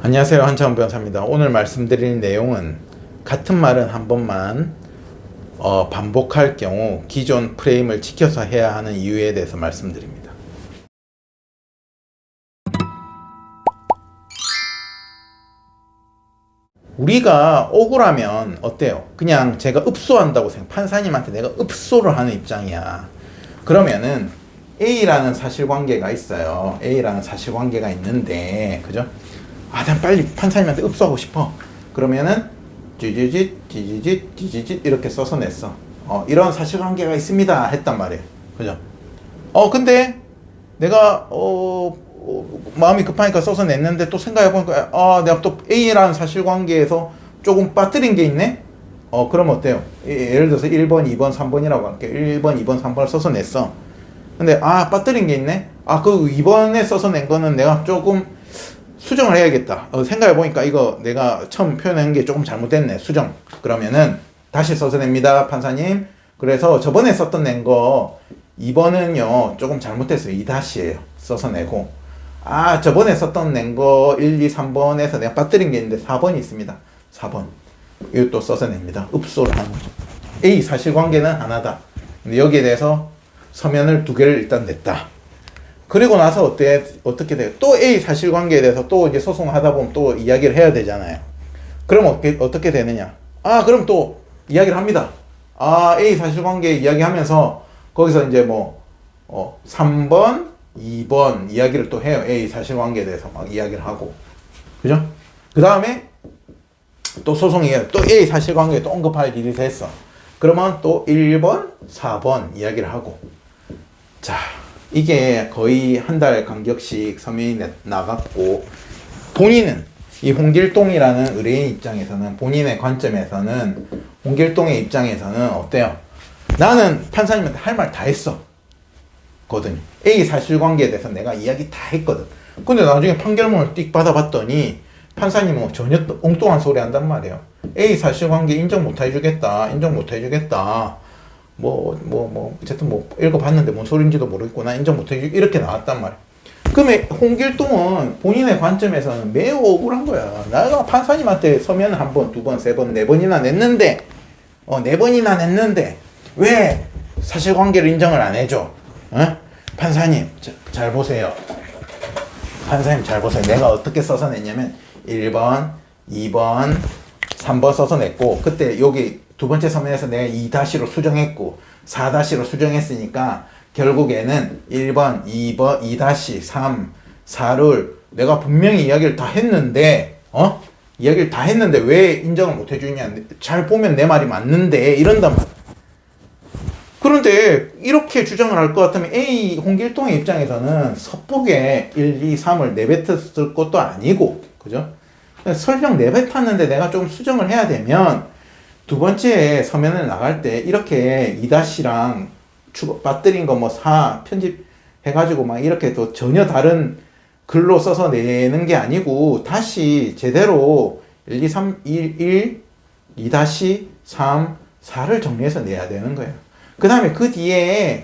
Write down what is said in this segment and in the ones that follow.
안녕하세요, 한창원 변호사입니다. 오늘 말씀드릴 내용은 같은 말은 한 번만 반복할 경우 기존 프레임을 지켜서 해야 하는 이유에 대해서 말씀드립니다. 우리가 억울하면 어때요? 그냥 제가 읍소한다고 판사님한테 내가 읍소를 하는 입장이야. 그러면은 A라는 사실관계가 있어요. A라는 사실관계가 있는데, 그죠? 난 빨리 판사님한테 읍소하고 싶어. 그러면은 찌찌짓 이렇게 써서 냈어. 이런 사실관계가 있습니다 했단 말이에요. 그죠? 근데 내가 마음이 급하니까 써서 냈는데 또 생각해보니까 내가 또 A라는 사실관계에서 조금 빠뜨린 게 있네? 그럼 어때요? 예를 들어서 1번, 2번, 3번이라고 할게. 1번, 2번, 3번을 써서 냈어. 근데 빠뜨린 게 있네? 그 2번에 써서 낸 거는 내가 조금 수정을 해야겠다. 생각해보니까 이거 내가 처음 표현한 게 조금 잘못됐네. 수정. 그러면은 다시 써서 냅니다, 판사님. 그래서 저번에 썼던 낸 거 2번은요 조금 잘못됐어요. 2-예요. 써서 내고 저번에 썼던 낸 거 1, 2, 3번에서 내가 빠뜨린 게 있는데 4번이 있습니다. 4번 이것도 써서 냅니다. 읍소를 하는 거죠. A 사실관계는 하나다. 근데 여기에 대해서 서면을 2개를 일단 냈다. 그리고 나서 어떻게 돼요? 또 A 사실관계에 대해서 또 이제 소송하다 보면 또 이야기를 해야 되잖아요. 그럼 어떻게 되느냐? 그럼 또 이야기를 합니다. A 사실관계 이야기하면서 거기서 이제 3번, 2번 이야기를 또 해요. A 사실관계에 대해서 막 이야기를 하고. 그죠? 그 다음에 또 소송이에요. 또 A 사실관계에 또 언급할 일이 됐어. 그러면 또 1번, 4번 이야기를 하고. 자, 이게 거의 한 달 간격씩 서면이 나갔고, 본인은 이 홍길동이라는 의뢰인 입장에서는, 본인의 관점에서는, 홍길동의 입장에서는 어때요? 나는 판사님한테 할 말 다 했어 거든요. A 사실관계에 대해서 내가 이야기 다 했거든. 근데 나중에 판결문을 띡 받아봤더니 판사님은 전혀 엉뚱한 소리 한단 말이에요. A 사실관계 인정 못 해주겠다. 어쨌든 읽어봤는데 뭔 소린지도 모르겠고 나 인정 못 해주겠다. 이렇게 나왔단 말이에요. 그러면 홍길동은 본인의 관점에서는 매우 억울한 거야. 내가 판사님한테 서면 한 번, 2번, 3번, 4번이나 냈는데, 4번이나 냈는데, 왜 사실관계를 인정을 안 해줘? 판사님, 잘 보세요. 판사님 잘 보세요. 내가 어떻게 써서 냈냐면, 1번, 2번, 3번 써서 냈고, 그때 여기 두 번째 서면에서 내가 2-로 수정했고, 4-로 수정했으니까, 결국에는 1번, 2번, 2-3, 4를 내가 분명히 이야기를 다 했는데, 이야기를 다 했는데 왜 인정을 못 해주냐. 잘 보면 내 말이 맞는데, 이런단 말이야. 그런데 이렇게 주장을 할 것 같으면 홍길동의 입장에서는 섭북에 1, 2, 3을 내뱉었을 것도 아니고, 그죠? 설령 내뱉었는데 내가 좀 수정을 해야 되면, 두 번째 서면을 나갈 때 이렇게 2-랑 빠뜨린 거 4 편집해가지고 막 이렇게 또 전혀 다른 글로 써서 내는 게 아니고 다시 제대로 1, 2, 3, 1, 2-3, 4를 정리해서 내야 되는 거예요. 그 다음에 그 뒤에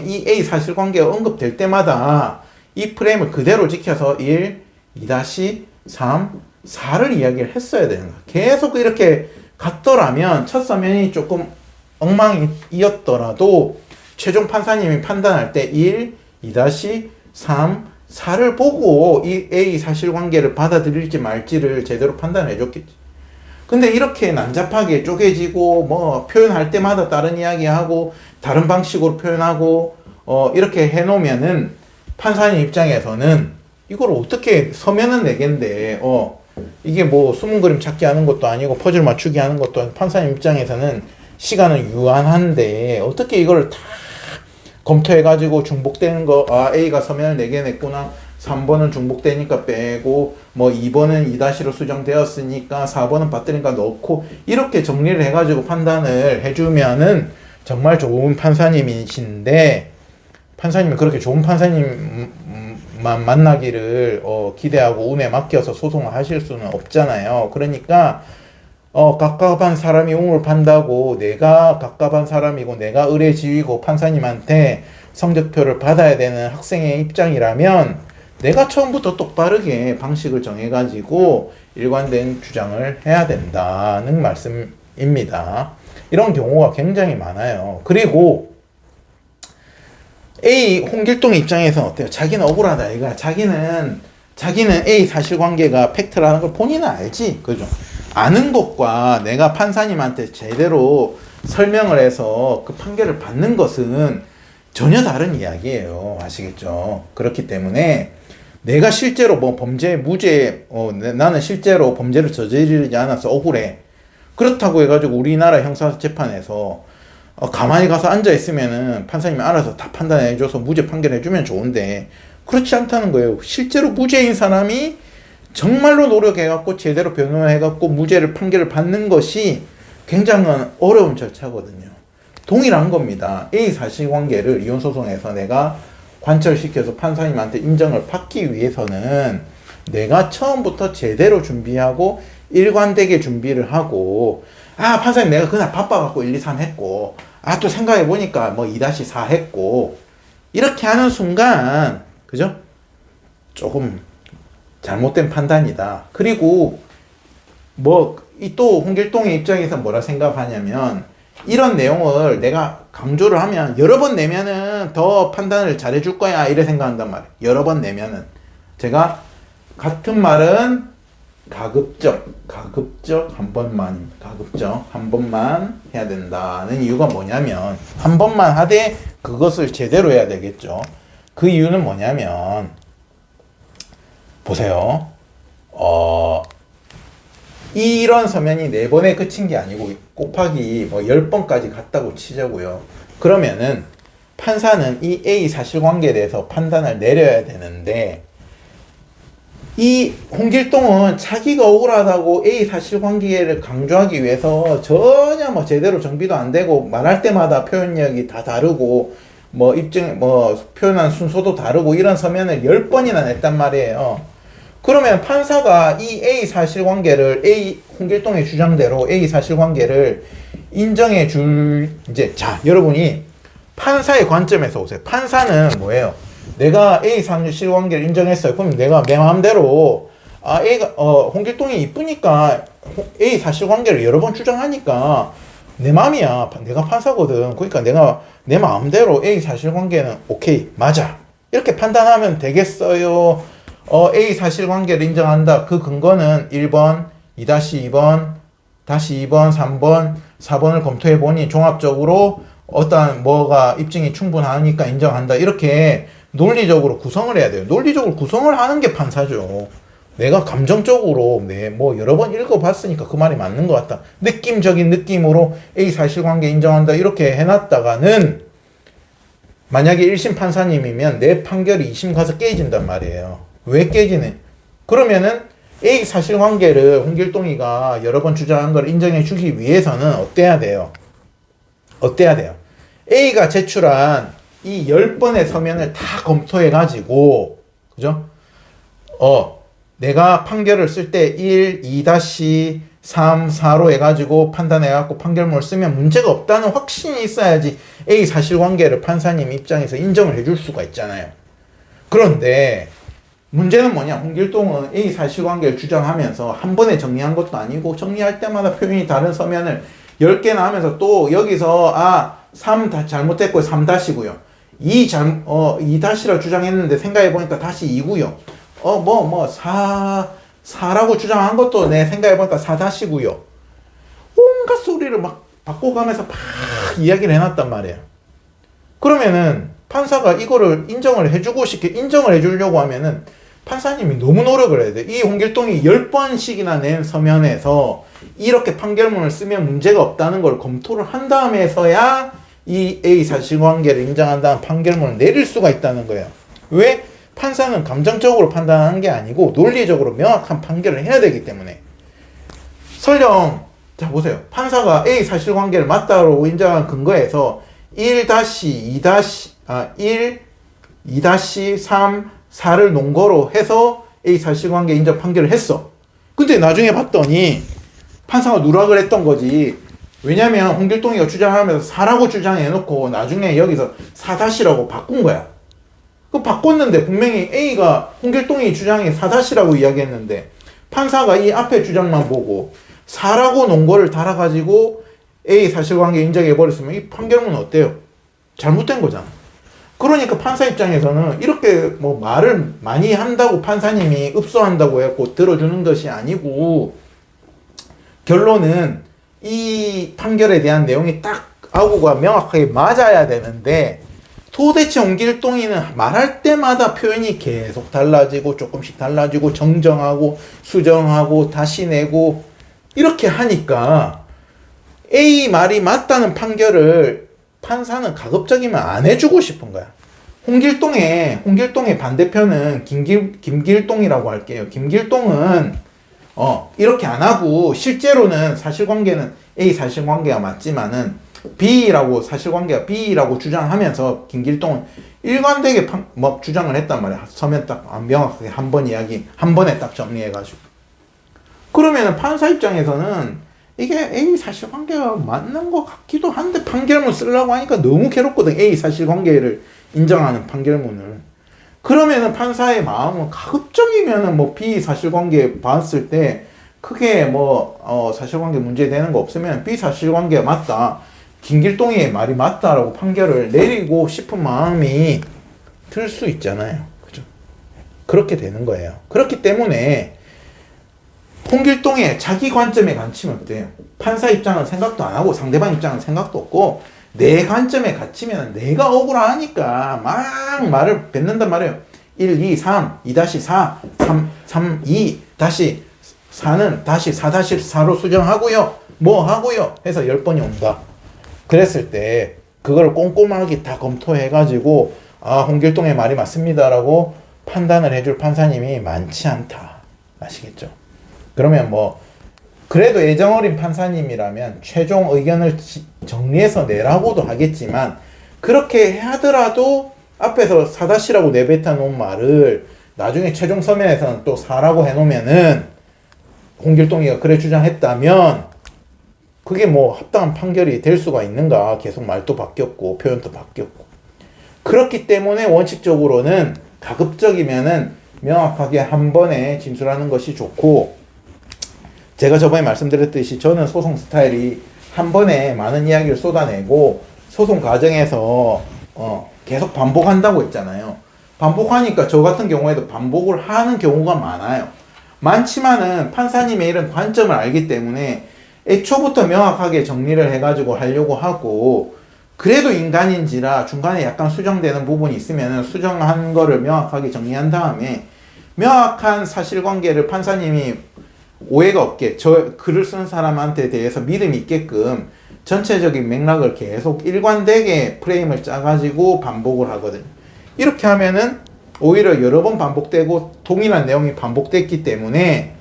이 A 사실관계가 언급될 때마다 이 프레임을 그대로 지켜서 1, 2-3, 4를 이야기를 했어야 되는 거예요. 계속 이렇게 갔더라면 첫 서면이 조금 엉망이었더라도 최종 판사님이 판단할 때 1, 2-3, 4를 보고 이 A 사실관계를 받아들일지 말지를 제대로 판단해 줬겠지. 근데 이렇게 난잡하게 쪼개지고 표현할 때마다 다른 이야기하고 다른 방식으로 표현하고 이렇게 해놓으면은 판사님 입장에서는 이걸 어떻게 서면은 내겠는데 이게 숨은 그림 찾기 하는 것도 아니고 퍼즐 맞추기 하는 것도 아니고 판사님 입장에서는 시간은 유한한데 어떻게 이걸 다 검토해가지고 중복되는 거 A가 서면을 4개 냈구나 3번은 중복되니까 빼고 2번은 2-로 수정되었으니까 4번은 빠뜨리니까 넣고 이렇게 정리를 해가지고 판단을 해주면은 정말 좋은 판사님이신데 판사님이 그렇게 좋은 판사님만 만나기를 기대하고 운에 맡겨서 소송을 하실 수는 없잖아요. 그러니까 갑갑한 사람이 웅을 판다고 내가 갑갑한 사람이고 내가 의뢰지휘고 판사님한테 성적표를 받아야 되는 학생의 입장이라면 내가 처음부터 똑바르게 방식을 정해가지고 일관된 주장을 해야 된다는 말씀입니다. 이런 경우가 굉장히 많아요. 그리고 A 홍길동의 입장에서는 어때요? 자기는 억울하다. 이거야. 자기는 A 사실관계가 팩트라는 걸 본인은 알지. 그죠? 아는 것과 내가 판사님한테 제대로 설명을 해서 그 판결을 받는 것은 전혀 다른 이야기예요. 아시겠죠? 그렇기 때문에 내가 실제로 뭐 범죄, 무죄, 나는 실제로 범죄를 저지르지 않아서 억울해. 그렇다고 해가지고 우리나라 형사재판에서 가만히 가서 앉아있으면은 판사님이 알아서 다 판단해줘서 무죄 판결해주면 좋은데 그렇지 않다는 거예요. 실제로 무죄인 사람이 정말로 노력해갖고 제대로 변호해갖고 무죄를 판결을 받는 것이 굉장히 어려운 절차거든요. 동일한 겁니다. A 사실관계를 이혼소송에서 내가 관철시켜서 판사님한테 인정을 받기 위해서는 내가 처음부터 제대로 준비하고 일관되게 준비를 하고 판사님 내가 그날 바빠갖고 1, 2, 3 했고 또 생각해보니까 뭐 2-4 했고 이렇게 하는 순간 그죠? 조금 잘못된 판단이다. 그리고 또 홍길동의 입장에서 뭐라 생각하냐면 이런 내용을 내가 강조를 하면 여러 번 내면은 더 판단을 잘해줄 거야 이래 생각한단 말이에요. 여러 번 내면은 제가 같은 말은 가급적 한 번만 해야 된다는 이유가 뭐냐면 한 번만 하되 그것을 제대로 해야 되겠죠. 그 이유는 뭐냐면 보세요. 이런 서면이 4번에 그친 게 아니고 곱하기 10번까지 갔다고 치자고요. 그러면은 판사는 이 A 사실관계에 대해서 판단을 내려야 되는데 이 홍길동은 자기가 억울하다고 A 사실관계를 강조하기 위해서 전혀 제대로 정비도 안 되고 말할 때마다 표현력이 다 다르고 표현한 순서도 다르고 이런 서면을 10번이나 냈단 말이에요. 그러면 판사가 이 A 사실관계를 홍길동의 주장대로 A 사실관계를 인정해 여러분이 판사의 관점에서 오세요. 판사는 뭐예요? 내가 A 사실관계를 인정했어요. 그럼 내가 내 마음대로 홍길동이 이쁘니까 A 사실관계를 여러 번 주장하니까 내 마음이야. 내가 판사거든. 그러니까 내가 내 마음대로 A 사실관계는 오케이 맞아 이렇게 판단하면 되겠어요? A 사실관계를 인정한다. 그 근거는 1번, 2-2번, 2번, 3번, 4번을 검토해보니 종합적으로 어떠한 입증이 충분하니까 인정한다. 이렇게 논리적으로 구성을 해야 돼요. 논리적으로 구성을 하는 게 판사죠. 내가 감정적으로 여러 번 읽어봤으니까 그 말이 맞는 것 같다. 느낌적인 느낌으로 A 사실관계 인정한다. 이렇게 해놨다가는 만약에 1심 판사님이면 내 판결이 2심 가서 깨진단 말이에요. 왜 깨지네? 그러면은 A 사실관계를 홍길동이가 여러 번 주장한 걸 인정해 주기 위해서는 어때야 돼요? A가 제출한 이 10번의 서면을 다 검토해가지고 그죠? 내가 판결을 쓸 때 1, 2-3, 4로 해가지고 판단해갖고 판결문을 쓰면 문제가 없다는 확신이 있어야지 A 사실관계를 판사님 입장에서 인정을 해줄 수가 있잖아요. 그런데 문제는 뭐냐? 홍길동은 A 사실관계를 주장하면서 한 번에 정리한 것도 아니고 정리할 때마다 표현이 다른 서면을 10개나 하면서 또 여기서 3 잘못했고 3-고요. 2-라 주장했는데 생각해보니까 다시 2고요. 4라고 주장한 것도 내 생각해보니까 4-고요. 온갖 소리를 막 바꿔가면서 막 이야기를 해놨단 말이에요. 그러면은 판사가 이거를 인정을 해주려고 하면은 판사님이 너무 노력을 해야 돼. 이 홍길동이 10번씩이나 낸 서면에서 이렇게 판결문을 쓰면 문제가 없다는 걸 검토를 한 다음에서야 이 A 사실관계를 인정한다는 판결문을 내릴 수가 있다는 거예요. 왜? 판사는 감정적으로 판단하는 게 아니고 논리적으로 명확한 판결을 해야 되기 때문에. 설령 자 보세요. 판사가 A 사실관계를 맞다고 인정한 근거에서 1, 2-3, 4를 논거로 해서 A 사실관계 인정 판결을 했어. 근데 나중에 봤더니 판사가 누락을 했던 거지. 왜냐면 홍길동이가 주장하면서 4라고 주장해놓고 나중에 여기서 4-라고 바꾼 거야. 그 바꿨는데 분명히 A가 홍길동이 주장이 4-라고 이야기했는데 판사가 이 앞에 주장만 보고 4라고 놓은 거를 달아가지고 A 사실관계 인정해버렸으면 이 판결문은 어때요? 잘못된 거잖아. 그러니까 판사 입장에서는 이렇게 뭐 말을 많이 한다고 판사님이 읍소한다고 해갖고 들어주는 것이 아니고 결론은 이 판결에 대한 내용이 딱 아구가 명확하게 맞아야 되는데 도대체 홍길동이는 말할 때마다 표현이 계속 달라지고 조금씩 달라지고 정정하고 수정하고 다시 내고 이렇게 하니까 A 말이 맞다는 판결을 판사는 가급적이면 안 해주고 싶은 거야. 홍길동의 반대편은 김길동이라고 할게요. 김길동은 이렇게 안 하고 실제로는 사실관계는 A 사실관계가 맞지만은 B라고 사실관계가 B라고 주장하면서 김길동은 일관되게 뭐 주장을 했단 말이야. 서면 딱 명확하게 한 번에 딱 정리해가지고. 그러면은 판사 입장에서는 이게 A 사실관계가 맞는 것 같기도 한데 판결문 쓰려고 하니까 너무 괴롭거든. A 사실관계를 인정하는 판결문을. 그러면은 판사의 마음은 가급적이면은 뭐 B 사실관계 봤을 때 크게 뭐 사실관계 문제되는 거 없으면 B 사실관계가 맞다. 김길동의 말이 맞다라고 판결을 내리고 싶은 마음이 들 수 있잖아요. 그죠? 그렇게 되는 거예요. 그렇기 때문에 홍길동의 자기 관점에 갇히면 어때요? 판사 입장은 생각도 안 하고 상대방 입장은 생각도 없고 내 관점에 갇히면 내가 억울하니까 막 말을 뱉는단 말이에요. 1, 2, 3, 2-4, 3, 2, 다시 4는 다시 4-4로 수정하고요. 뭐 하고요. 해서 10번이 온다. 그랬을 때 그걸 꼼꼼하게 다 검토해가지고 홍길동의 말이 맞습니다라고 판단을 해줄 판사님이 많지 않다. 아시겠죠? 그러면 뭐 그래도 애정 어린 판사님이라면 최종 의견을 정리해서 내라고도 하겠지만 그렇게 하더라도 앞에서 4-라고 내뱉어 놓은 말을 나중에 최종 서면에서는 또 4라고 해놓으면은 홍길동이가 그래 주장했다면 그게 뭐 합당한 판결이 될 수가 있는가. 계속 말도 바뀌었고 표현도 바뀌었고. 그렇기 때문에 원칙적으로는 가급적이면은 명확하게 한 번에 진술하는 것이 좋고, 제가 저번에 말씀드렸듯이 저는 소송 스타일이 한 번에 많은 이야기를 쏟아내고 소송 과정에서 계속 반복한다고 했잖아요. 반복하니까 저 같은 경우에도 반복을 하는 경우가 많아요. 많지만은 판사님의 이런 관점을 알기 때문에 애초부터 명확하게 정리를 해가지고 하려고 하고, 그래도 인간인지라 중간에 약간 수정되는 부분이 있으면 수정한 거를 명확하게 정리한 다음에 명확한 사실관계를 판사님이 오해가 없게 저 글을 쓴 사람한테 대해서 믿음이 있게끔 전체적인 맥락을 계속 일관되게 프레임을 짜가지고 반복을 하거든요. 이렇게 하면은 오히려 여러 번 반복되고 동일한 내용이 반복됐기 때문에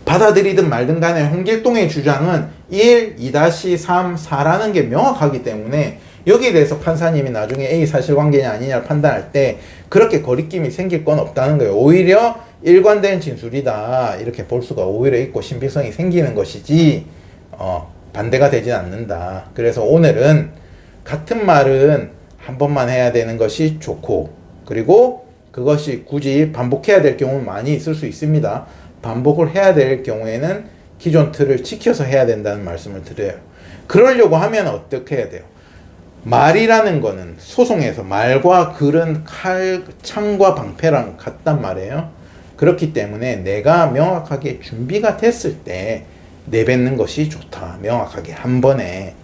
받아들이든 말든 간에 홍길동의 주장은 1, 2-3, 4라는 게 명확하기 때문에 여기에 대해서 판사님이 나중에 A 사실관계냐 아니냐를 판단할 때 그렇게 거리낌이 생길 건 없다는 거예요. 오히려 일관된 진술이다 이렇게 볼 수가 오히려 있고 신빙성이 생기는 것이지 반대가 되진 않는다. 그래서 오늘은 같은 말은 한 번만 해야 되는 것이 좋고, 그리고 그것이 굳이 반복해야 될 경우는 많이 있을 수 있습니다. 반복을 해야 될 경우에는 기존 틀을 지켜서 해야 된다는 말씀을 드려요. 그러려고 하면 어떻게 해야 돼요? 말이라는 거는 소송에서 말과 글은 칼, 창과 방패랑 같단 말이에요. 그렇기 때문에 내가 명확하게 준비가 됐을 때 내뱉는 것이 좋다. 명확하게 한 번에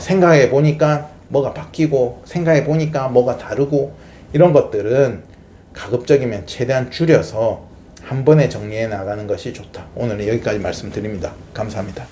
생각해 보니까 뭐가 바뀌고 생각해 보니까 뭐가 다르고 이런 것들은 가급적이면 최대한 줄여서 한 번에 정리해 나가는 것이 좋다. 오늘은 여기까지 말씀드립니다. 감사합니다.